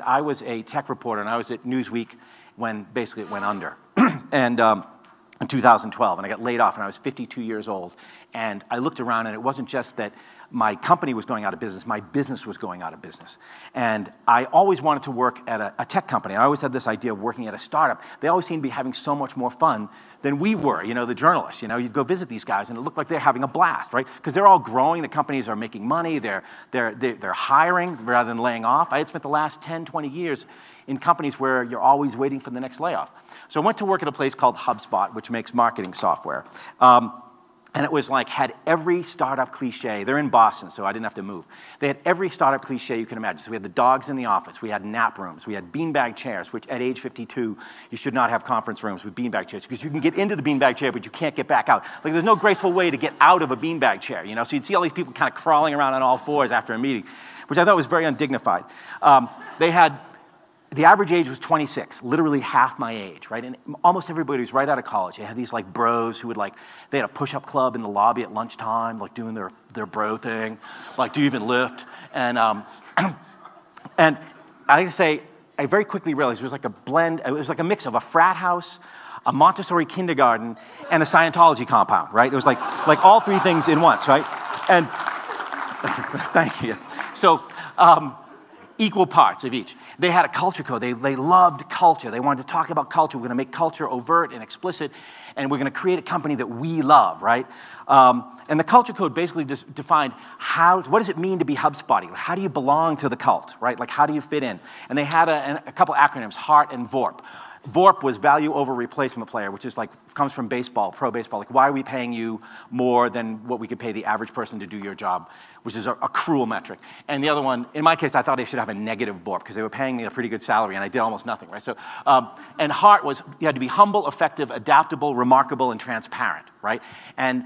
I was a tech reporter, and I was at Newsweek when basically it went under. And in 2012, and I got laid off, and I was 52 years old. And I looked around, and it wasn't just that my company was going out of business, my business was going out of business. And I always wanted to work at a tech company. I always had this idea of working at a startup. They always seemed to be having so much more fun than we were, you know, the journalists. You know, you'd go visit these guys, and it looked like they're having a blast, right? Because they're all growing, the companies are making money, they're hiring rather than laying off. I had spent the last 10, 20 years in companies where you're always waiting for the next layoff. So I went to work at a place called HubSpot, which makes marketing software. And it was like, had every startup cliche. They're in Boston, so I didn't have to move. They had every startup cliche you can imagine. So we had the dogs in the office, we had nap rooms, we had beanbag chairs, which at age 52, you should not have conference rooms with beanbag chairs, because you can get into the beanbag chair, but you can't get back out. Like, there's no graceful way to get out of a beanbag chair, you know? So you'd see all these people kind of crawling around on all fours after a meeting, which I thought was very undignified. The average age was 26, literally half my age, right? And almost everybody was right out of college. They had these like bros who would they had a push-up club in the lobby at lunchtime, like doing their bro thing, like, do you even lift? And and I like to say, I very quickly realized it was like a blend, it was like a mix of a frat house, a Montessori kindergarten, and a Scientology compound, right? It was like all three things in once, right? And thank you. So, equal parts of each. They had a culture code. They loved culture. They wanted to talk about culture. We're going to make culture overt and explicit, and we're going to create a company that we love, right? And the culture code basically just defined what does it mean to be HubSpotty? How do you belong to the cult, right? Like, how do you fit in? And they had a couple acronyms, HEART and VORP. VORP was value over replacement player, which is like, comes from baseball, pro baseball. Like, why are we paying you more than what we could pay the average person to do your job, which is a cruel metric. And the other one, in my case, I thought they should have a negative VORP, because they were paying me a pretty good salary, and I did almost nothing, right? So, and HEART was, you had to be humble, effective, adaptable, remarkable, and transparent, right? And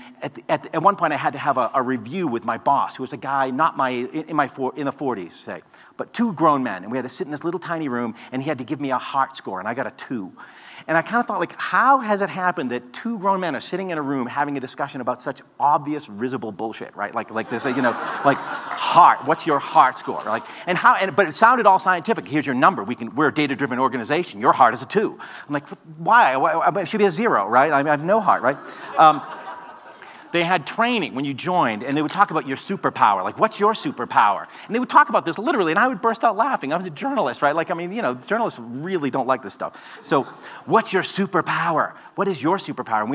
at one point, I had to have a review with my boss, who was a guy not in the 40s, say, but two grown men, and we had to sit in this little tiny room, and he had to give me a HEART score, and I got a 2. And I kind of thought, like, how has it happened that two grown men are sitting in a room having a discussion about such obvious, risible bullshit, right? Like to say, you know, like, HEART, what's your HEART score? Like, but it sounded all scientific. Here's your number. We're a data-driven organization. Your HEART is a 2. I'm like, why? It should be a 0, right? I have no HEART, right? They had training when you joined, and they would talk about your superpower. Like, what's your superpower? And they would talk about this literally, and I would burst out laughing. I was a journalist, right? Like, I mean, you know, journalists really don't like this stuff. So, what's your superpower? What is your superpower? And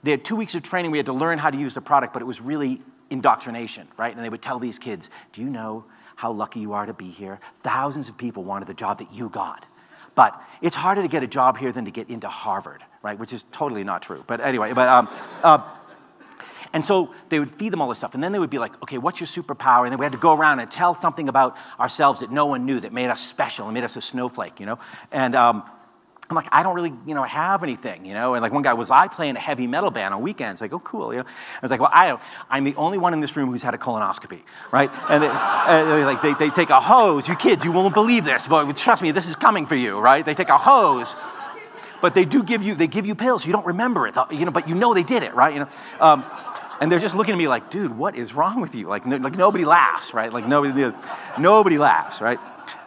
we had 2 weeks of training. We had to learn how to use the product, but it was really indoctrination, right? And they would tell these kids, do you know how lucky you are to be here? Thousands of people wanted the job that you got. But it's harder to get a job here than to get into Harvard, right? Which is totally not true. But anyway, and so they would feed them all this stuff, and then they would be like, okay, what's your superpower? And then we had to go around and tell something about ourselves that no one knew, that made us special and made us a snowflake, you know? And I'm like, I don't really, you know, have anything, you know? And like, one guy was, I play in a heavy metal band on weekends. Like, oh, cool, you know? I was like, well, I'm the only one in this room who's had a colonoscopy, right? And they take a hose. You kids, you won't believe this, but trust me, this is coming for you, right? They take a hose, but they give you pills, so you don't remember it, you know, but you know they did it, right? You know? And they're just looking at me like, dude, what is wrong with you? Like nobody laughs, right? Like nobody laughs, right?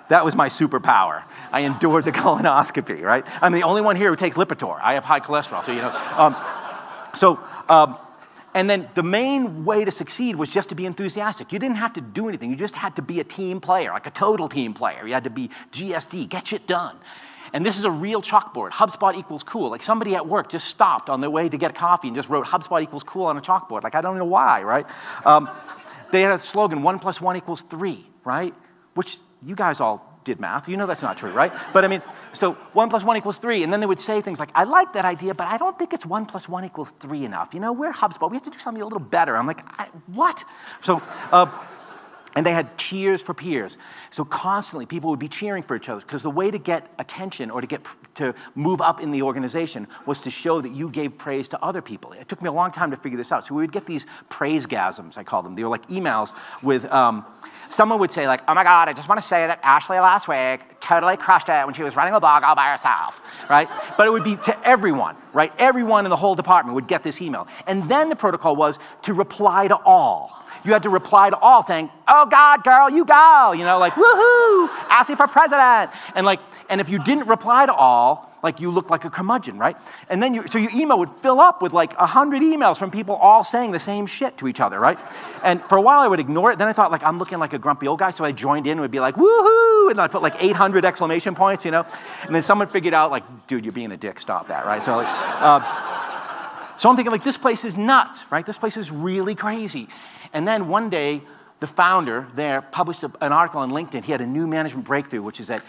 That was my superpower. I endured the colonoscopy, right? I'm the only one here who takes Lipitor. I have high cholesterol, so, you know. And then the main way to succeed was just to be enthusiastic. You didn't have to do anything. You just had to be a team player, like a total team player. You had to be GSD, get shit done. And this is a real chalkboard. HubSpot equals cool. Like, somebody at work just stopped on their way to get coffee and just wrote HubSpot equals cool on a chalkboard. Like, I don't know why, right? They had a slogan, 1 + 1 = 3, right? Which you guys all did math. You know that's not true, right? But I mean, so 1 + 1 = 3. And then they would say things like, I like that idea, but I don't think it's 1 + 1 = 3 enough. You know, we're HubSpot. We have to do something a little better. I'm like, what? So, and they had cheers for peers. So constantly people would be cheering for each other, because the way to get attention or to move up in the organization was to show that you gave praise to other people. It took me a long time to figure this out. So we would get these praise-gasms, I call them. They were like emails with, someone would say like, oh my God, I just want to say that Ashley last week totally crushed it when she was running a blog all by herself, right? But it would be to everyone, right? Everyone in the whole department would get this email. And then the protocol was to reply to all. You had to reply to all saying, oh God, girl, you go, you know, like, woohoo, ask me for president. And if you didn't reply to all, like you looked like a curmudgeon, right? And then so your email would fill up with like 100 emails from people all saying the same shit to each other, right? And for a while I would ignore it. Then I thought like I'm looking like a grumpy old guy, so I joined in and would be like, woohoo, and I'd put like 800 exclamation points, you know? And then someone figured out like, dude, you're being a dick, stop that, right? So so I'm thinking like, this place is nuts, right? This place is really crazy. And then one day, the founder there published an article on LinkedIn. He had a new management breakthrough, which is that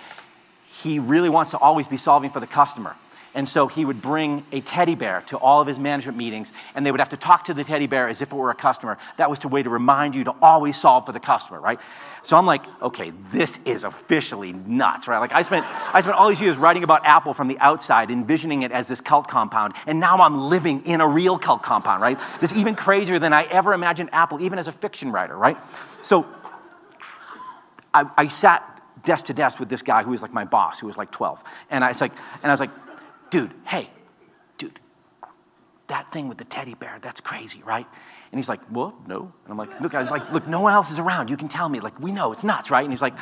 he really wants to always be solving for the customer. And so he would bring a teddy bear to all of his management meetings, and they would have to talk to the teddy bear as if it were a customer. That was a way to remind you to always solve for the customer, right? So I'm like, okay, this is officially nuts, right? Like I spent all these years writing about Apple from the outside, envisioning it as this cult compound, and now I'm living in a real cult compound, right? This is even crazier than I ever imagined Apple, even as a fiction writer, right? So I sat desk to desk with this guy who was like my boss, who was like 12, and I was like, dude, that thing with the teddy bear, that's crazy, right? And he's like, what? No. And I'm like, look, no one else is around. You can tell me. Like, we know it's nuts, right? And he's like,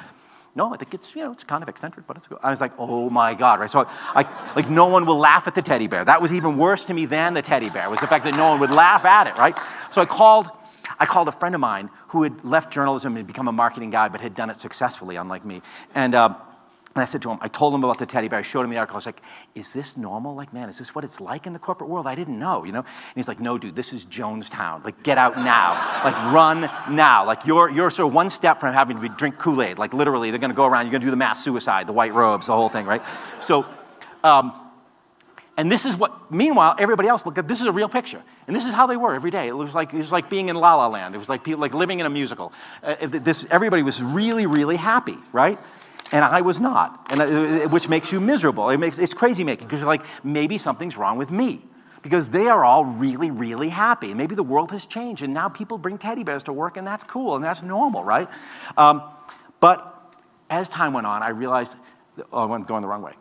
no, I think it's, you know, it's kind of eccentric, but it's good. I was like, oh my God, right? So like no one will laugh at the teddy bear. That was even worse to me than the teddy bear, was the fact that no one would laugh at it, right? So I called a friend of mine who had left journalism and become a marketing guy, but had done it successfully, unlike me. And I said to him, I told him about the teddy bear, I showed him the article, I was like, is this normal? Like, man, is this what it's like in the corporate world? I didn't know, you know? And he's like, no, dude, this is Jonestown. Like, get out now. Like, run now. Like, you're sort of one step from having to drink Kool-Aid. Like, literally, they're gonna go around, you're gonna do the mass suicide, the white robes, the whole thing, right? So, and this is what, meanwhile, everybody else looked at, this is a real picture. And this is how they were every day. It was like being in La La Land. It was like people, like living in a musical. Everybody was really, really happy, right? And I was not, which makes you miserable. It's crazy making, because you're like, maybe something's wrong with me. Because they are all really, really happy. Maybe the world has changed, and now people bring teddy bears to work, and that's cool, and that's normal, right? But as time went on, I realized, I'm going the wrong way.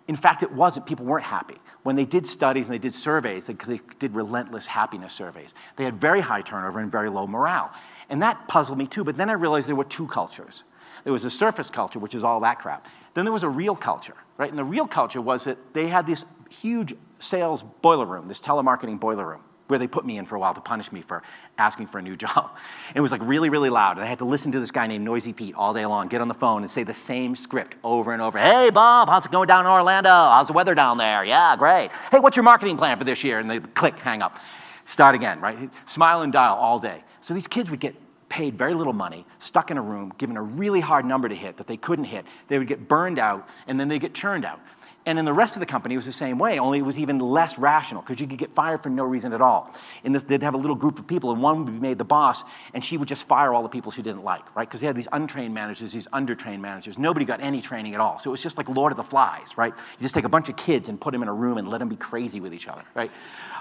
In fact, it wasn't, people weren't happy. When they did studies and they did surveys, they did relentless happiness surveys. They had very high turnover and very low morale. And that puzzled me too, but then I realized there were two cultures. There was a surface culture, which is all that crap. Then there was a real culture, right? And the real culture was that they had this huge sales boiler room, this telemarketing boiler room, where they put me in for a while to punish me for asking for a new job. It was like really, really loud. And I had to listen to this guy named Noisy Pete all day long, get on the phone and say the same script over and over. Hey, Bob, how's it going down in Orlando? How's the weather down there? Yeah, great. Hey, what's your marketing plan for this year? And they click, hang up. Start again, right? Smile and dial all day. So these kids would get paid very little money, stuck in a room, given a really hard number to hit that they couldn't hit. They would get burned out, and then they'd get churned out. And in the rest of the company, it was the same way, only it was even less rational, because you could get fired for no reason at all. In this, they'd have a little group of people, and one would be made the boss, and she would just fire all the people she didn't like, right? Because they had these untrained managers, these undertrained managers. Nobody got any training at all. So it was just like Lord of the Flies, right? You just take a bunch of kids and put them in a room and let them be crazy with each other, right?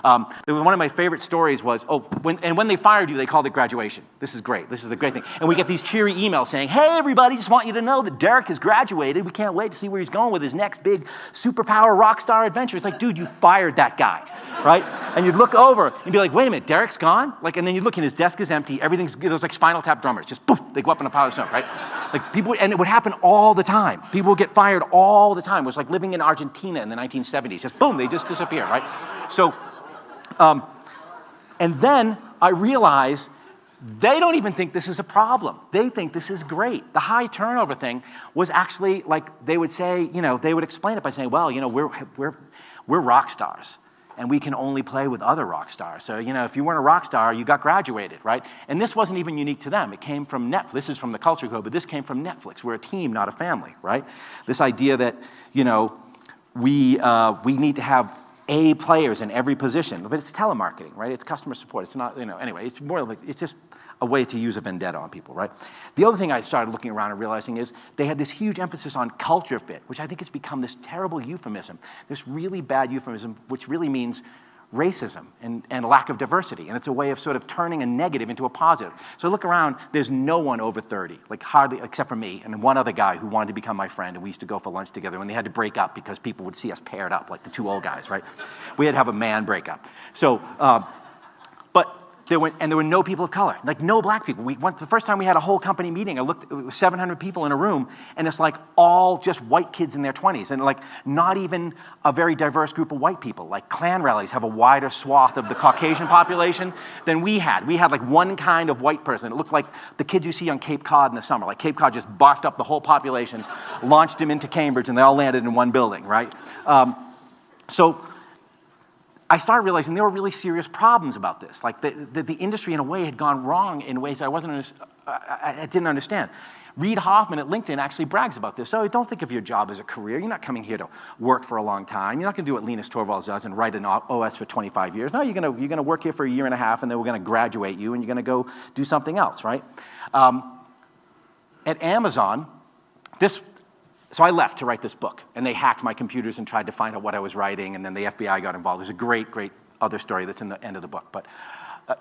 One of my favorite stories was, when they fired you, they called it graduation. This is great. This is the great thing. And we get these cheery emails saying, hey, everybody, just want you to know that Derek has graduated. We can't wait to see where he's going with his next big superpower rock star adventure. It's like, dude, you fired that guy, right? And you'd look over and be like, wait a minute, Derek's gone? Like, and then you look and his desk is empty. Everything's, there's like Spinal Tap drummers. Just poof, they go up in a pile of snow, right? Like people, and it would happen all the time. People would get fired all the time. It was like living in Argentina in the 1970s. Just boom, they just disappear, right? So, and then I realized they don't even think this is a problem. They think this is great. The high turnover thing was actually like, they would say, you know, they would explain it by saying, well, you know, we're rock stars, and we can only play with other rock stars. So, you know, if you weren't a rock star, you got graduated, right? And this wasn't even unique to them. It came from Netflix. This is from the Culture Code, but this came from Netflix. We're a team, not a family, right? This idea that, you know, we need to have A players in every position, but it's telemarketing, right? It's customer support. It's not, you know, anyway, it's more like, it's just a way to use a vendetta on people, right? The other thing I started looking around and realizing is they had this huge emphasis on culture fit, which I think has become this terrible euphemism, this really bad euphemism, which really means racism and lack of diversity. And it's a way of sort of turning a negative into a positive. So look around, there's no one over 30, like hardly, except for me and one other guy who wanted to become my friend, and we used to go for lunch together when they had to break up because people would see us paired up, like the two old guys, right? We had to have a man break up. So, but there were no people of color, like no black people. The first time we had a whole company meeting, I looked, it was 700 people in a room, and it's like all just white kids in their 20s, and like not even a very diverse group of white people. Like Klan rallies have a wider swath of the Caucasian population than we had. We had like one kind of white person. It looked like the kids you see on Cape Cod in the summer. Like Cape Cod just barfed up the whole population, launched them into Cambridge, and they all landed in one building, right? So I started realizing there were really serious problems about this. Like the industry, in a way, had gone wrong in ways I didn't understand. Reid Hoffman at LinkedIn actually brags about this. So don't think of your job as a career. You're not coming here to work for a long time. You're not going to do what Linus Torvalds does and write an OS for 25 years. No, you're going to work here for a year and a half, and then we're going to graduate you, and you're going to go do something else, right? At Amazon, so I left to write this book, and they hacked my computers and tried to find out what I was writing, and then the FBI got involved. There's a great, great other story that's in the end of the book. But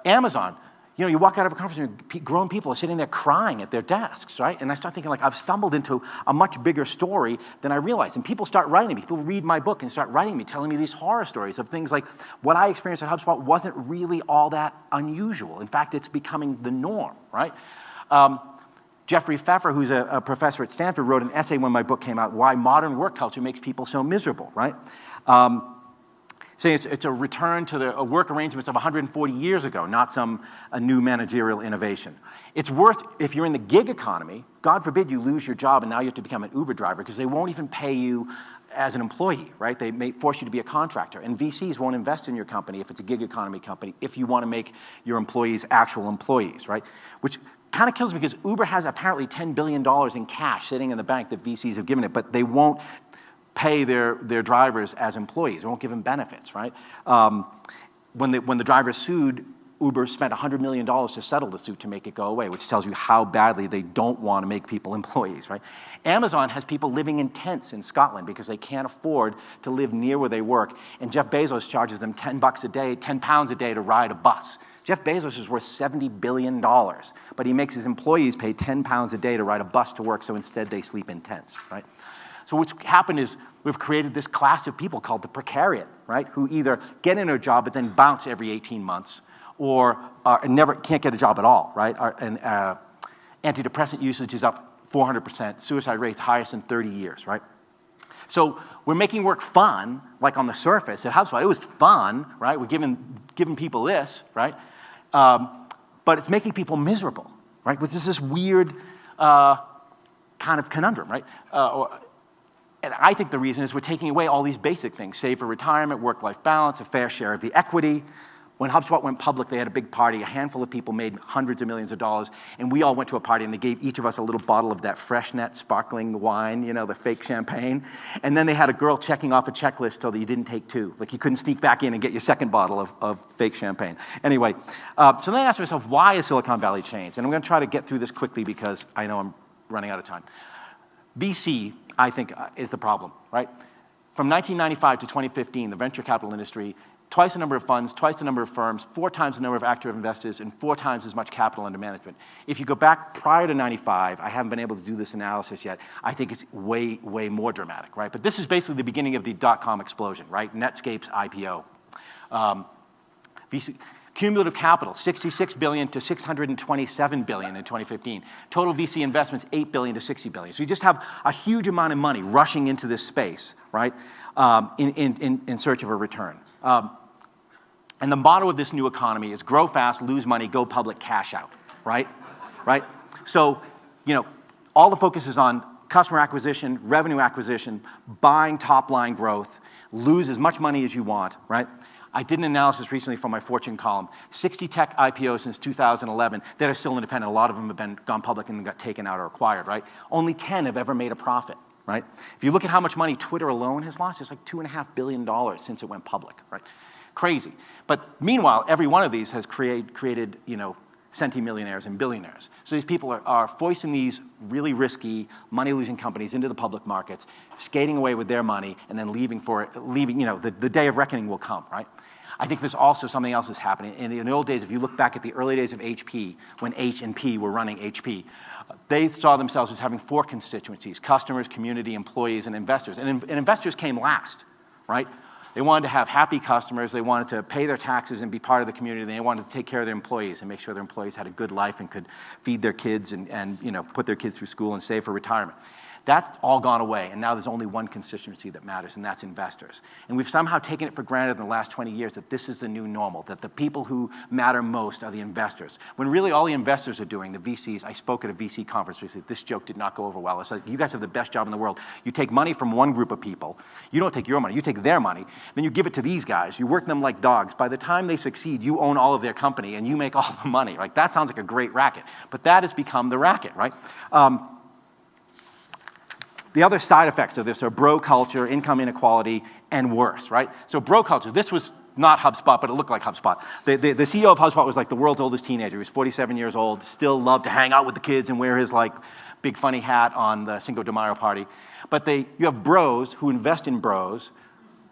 Amazon, you know, you walk out of a conference and grown people are sitting there crying at their desks, right? And I start thinking, like, I've stumbled into a much bigger story than I realized. And people start writing me. People read my book and start writing me, telling me these horror stories of things like what I experienced at HubSpot wasn't really all that unusual. In fact, it's becoming the norm, right? Jeffrey Pfeffer, who's a professor at Stanford, wrote an essay when my book came out, Why Modern Work Culture Makes People So Miserable, right? Saying it's a return to the work arrangements of 140 years ago, not a new managerial innovation. It's worth, if you're in the gig economy, God forbid you lose your job and now you have to become an Uber driver because they won't even pay you as an employee, right? They may force you to be a contractor. And VCs won't invest in your company if it's a gig economy company if you want to make your employees actual employees, right? Which kind of kills me because Uber has apparently $10 billion in cash sitting in the bank that VCs have given it, but they won't pay their drivers as employees. They won't give them benefits, right? When the drivers sued, Uber spent $100 million to settle the suit to make it go away, which tells you how badly they don't want to make people employees, right? Amazon has people living in tents in Scotland because they can't afford to live near where they work, and Jeff Bezos charges them £10 a day, 10 pounds a day to ride a bus. Jeff Bezos is worth $70 billion, but he makes his employees pay 10 pounds a day to ride a bus to work, so instead they sleep in tents, right? So what's happened is we've created this class of people called the precariat, right, who either get in a job but then bounce every 18 months or can't get a job at all, right? Antidepressant usage is up 400%, suicide rates highest in 30 years, right? So we're making work fun, like on the surface at HubSpot. It was fun, right? We're giving people this, right? But it's making people miserable, right? Which is this weird kind of conundrum, right? And I think the reason is we're taking away all these basic things: save for retirement, work-life balance, a fair share of the equity. When HubSpot went public, they had a big party. A handful of people made hundreds of millions of dollars, and we all went to a party, and they gave each of us a little bottle of that Freshnet sparkling wine, you know, the fake champagne. And then they had a girl checking off a checklist so that you didn't take two. Like you couldn't sneak back in and get your second bottle of fake champagne. Anyway, so then I asked myself, why has Silicon Valley changed? And I'm going to try to get through this quickly because I know I'm running out of time. VC, I think, is the problem, right? From 1995 to 2015, the venture capital industry, twice the number of funds, twice the number of firms, 4 times the number of active investors, and 4 times as much capital under management. If you go back prior to 95, I haven't been able to do this analysis yet, I think it's way, way more dramatic, right? But this is basically the beginning of the dot-com explosion, right? Netscape's IPO. VC, cumulative capital, $66 billion to $627 billion in 2015. Total VC investments, $8 billion to $60 billion. So you just have a huge amount of money rushing into this space, right, in search of a return. And the motto of this new economy is grow fast, lose money, go public, cash out, right? Right? So, you know, all the focus is on customer acquisition, revenue acquisition, buying top-line growth, lose as much money as you want, right? I did an analysis recently from my Fortune column. 60 tech IPOs since 2011 that are still independent. A lot of them have gone public and got taken out or acquired, right? Only 10 have ever made a profit, right? If you look at how much money Twitter alone has lost, it's like $2.5 billion since it went public, right? Crazy. But meanwhile, every one of these has created, you know, centimillionaires and billionaires. So these people are foisting these really risky, money-losing companies into the public markets, skating away with their money, and then leaving, you know, the day of reckoning will come, right? I think there's also something else is happening. In the old days, if you look back at the early days of HP, when H and P were running HP, they saw themselves as having 4 constituencies: customers, community, employees, and investors. And investors came last, right? They wanted to have happy customers. They wanted to pay their taxes and be part of the community. They wanted to take care of their employees and make sure their employees had a good life and could feed their kids and you know, put their kids through school and save for retirement. That's all gone away, and now there's only one constituency that matters, and that's investors. And we've somehow taken it for granted in the last 20 years that this is the new normal, that the people who matter most are the investors. When really all the investors are doing, the VCs, I spoke at a VC conference recently, this joke did not go over well. It's like, you guys have the best job in the world. You take money from one group of people, you don't take your money, you take their money, then you give it to these guys, you work them like dogs. By the time they succeed, you own all of their company, and you make all the money. Like, that sounds like a great racket, but that has become the racket, right? The other side effects of this are bro culture, income inequality, and worse, right? So bro culture, this was not HubSpot, but it looked like HubSpot. The CEO of HubSpot was like the world's oldest teenager. He was 47 years old, still loved to hang out with the kids and wear his like big funny hat on the Cinco de Mayo party. But you have bros who invest in bros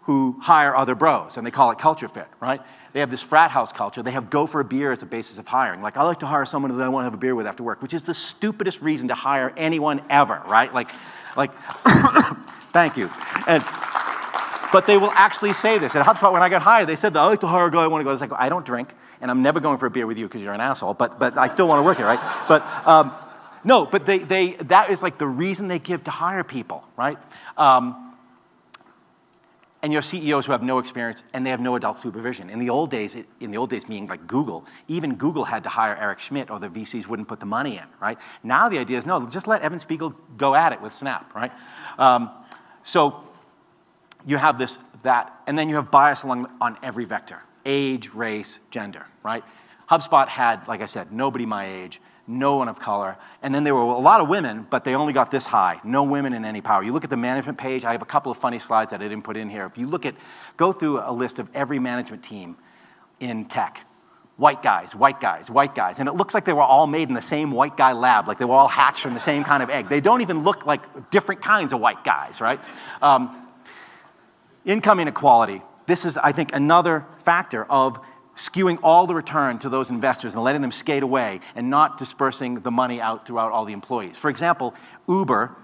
who hire other bros, and they call it culture fit, right? They have this frat house culture. They have go for a beer as a basis of hiring. Like, I like to hire someone that I want to have a beer with after work, which is the stupidest reason to hire anyone ever, right? Like, thank you. But they will actually say this. At HubSpot, when I got hired, they said, I like to hire a guy I want to go. I was like, I don't drink, and I'm never going for a beer with you because you're an asshole, but I still want to work here, right? But no, but that is like the reason they give to hire people, right? And you have CEOs who have no experience and they have no adult supervision. In the old days meaning like Google, even Google had to hire Eric Schmidt or the VCs wouldn't put the money in, right? Now the idea is, no, just let Evan Spiegel go at it with Snap, right? So you have that, and then you have bias on every vector, age, race, gender, right? HubSpot had, like I said, nobody my age, no one of color, and then there were a lot of women, but they only got this high. No women in any power. You look at the management page, I have a couple of funny slides that I didn't put in here. If you go through a list of every management team in tech, white guys, white guys, white guys, and it looks like they were all made in the same white guy lab, like they were all hatched from the same kind of egg. They don't even look like different kinds of white guys, right? Income inequality. This is, I think, another factor of skewing all the return to those investors and letting them skate away and not dispersing the money out throughout all the employees. For example, Uber,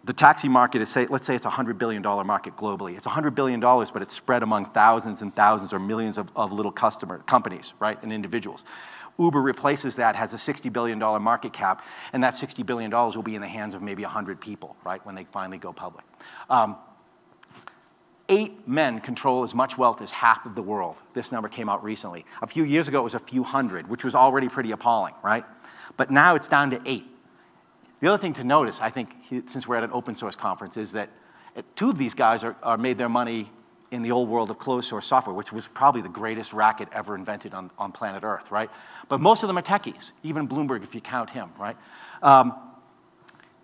the taxi market is, let's say it's a $100 billion market globally. It's $100 billion, but it's spread among thousands and thousands or millions of little companies, right, and individuals. Uber replaces that, has a $60 billion market cap, and that $60 billion will be in the hands of maybe 100 people, right, when they finally go public. 8 men control as much wealth as half of the world. This number came out recently. A few years ago, it was a few hundred, which was already pretty appalling, right? But now it's down to 8. The other thing to notice, I think, since we're at an open source conference, is that 2 of these guys are made their money in the old world of closed source software, which was probably the greatest racket ever invented on planet Earth, right? But most of them are techies, even Bloomberg, if you count him, right?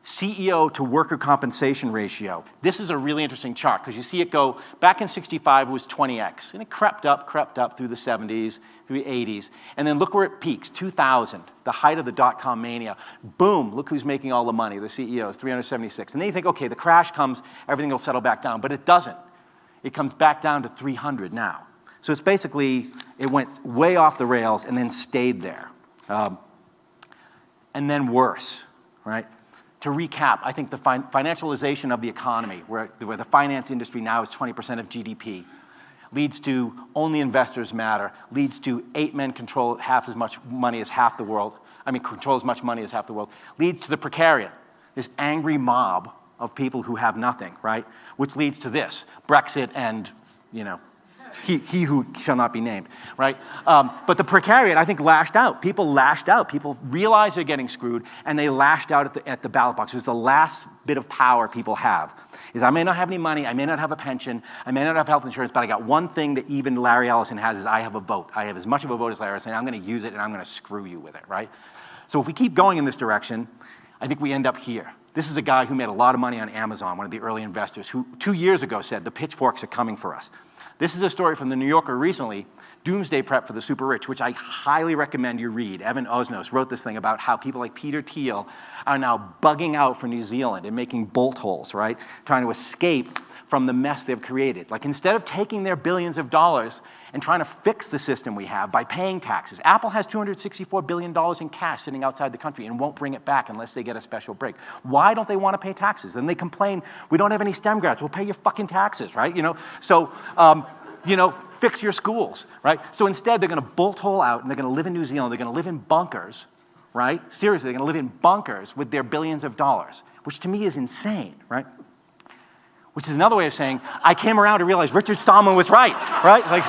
CEO to worker compensation ratio. This is a really interesting chart because you see it go, back in 65 it was 20x, and it crept up through the 70s, through the 80s, and then look where it peaks, 2000, the height of the dot-com mania. Boom, look who's making all the money, the CEOs, 376. And then you think, okay, the crash comes, everything will settle back down, but it doesn't. It comes back down to 300 now. So it's basically, it went way off the rails and then stayed there. And then worse, right? To recap, I think the financialization of the economy, where the finance industry now is 20% of GDP, leads to only investors matter, leads to 8 men control half as much money as half the world, control as much money as half the world, leads to the precariat, this angry mob of people who have nothing, right? Which leads to this, Brexit and, he who shall not be named, right? But the precariat, I think, lashed out. People lashed out. People realized they're getting screwed, and they lashed out at the ballot box. It was the last bit of power people have. Is I may not have any money, I may not have a pension, I may not have health insurance, but I got one thing that even Larry Ellison has, is I have a vote. I have as much of a vote as Larry Ellison, and I'm going to use it, and I'm going to screw you with it, right? So if we keep going in this direction, I think we end up here. This is a guy who made a lot of money on Amazon, one of the early investors, who 2 years ago said, the pitchforks are coming for us. This is a story from the New Yorker recently, Doomsday Prep for the Super Rich, which I highly recommend you read. Evan Osnos wrote this thing about how people like Peter Thiel are now bugging out for New Zealand and making bolt holes, right? Trying to escape from the mess they've created. Like, instead of taking their billions of dollars and trying to fix the system we have by paying taxes, Apple has $264 billion in cash sitting outside the country and won't bring it back unless they get a special break. Why don't they want to pay taxes? Then they complain, we don't have any STEM grads. We'll pay your fucking taxes, right? So, fix your schools, right? So instead, they're going to bolt hole out, and they're going to live in New Zealand. They're going to live in bunkers, right? Seriously, they're going to live in bunkers with their billions of dollars, which to me is insane, right? Which is another way of saying, I came around to realize Richard Stallman was right? Like,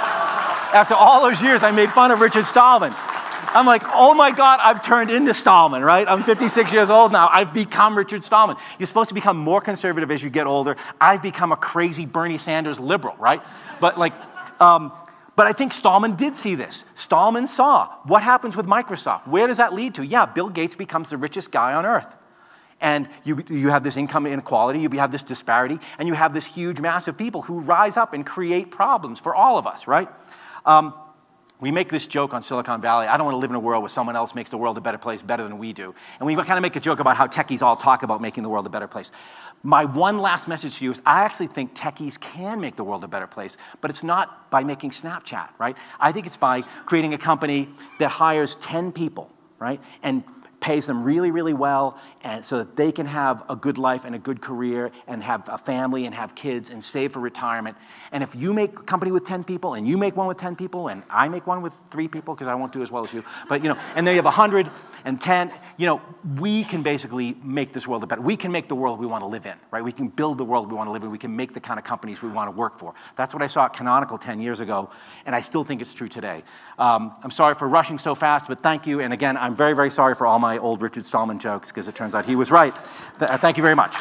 after all those years, I made fun of Richard Stallman. I'm like, oh my God, I've turned into Stallman, right? I'm 56 years old now. I've become Richard Stallman. You're supposed to become more conservative as you get older. I've become a crazy Bernie Sanders liberal, right? But I think Stallman did see this. Stallman saw what happens with Microsoft. Where does that lead to? Yeah, Bill Gates becomes the richest guy on earth. And you have this income inequality, you have this disparity, and you have this huge mass of people who rise up and create problems for all of us, right? We make this joke on Silicon Valley. I don't want to live in a world where someone else makes the world a better place better than we do. And we kind of make a joke about how techies all talk about making the world a better place. My one last message to you is I actually think techies can make the world a better place, but it's not by making Snapchat, right? I think it's by creating a company that hires 10 people, right? And pays them really, really well, and so that they can have a good life and a good career and have a family and have kids and save for retirement. And if you make a company with 10 people and you make one with 10 people and I make one with 3 people, because I won't do as well as you, but and then you have 110, we can basically make this world a better. We can make the world we want to live in, right? We can build the world we want to live in. We can make the kind of companies we want to work for. That's what I saw at Canonical 10 years ago, and I still think it's true today. I'm sorry for rushing so fast, but thank you. And again, I'm very, very sorry for all my old Richard Stallman jokes, because it turns out he was right. Thank you very much.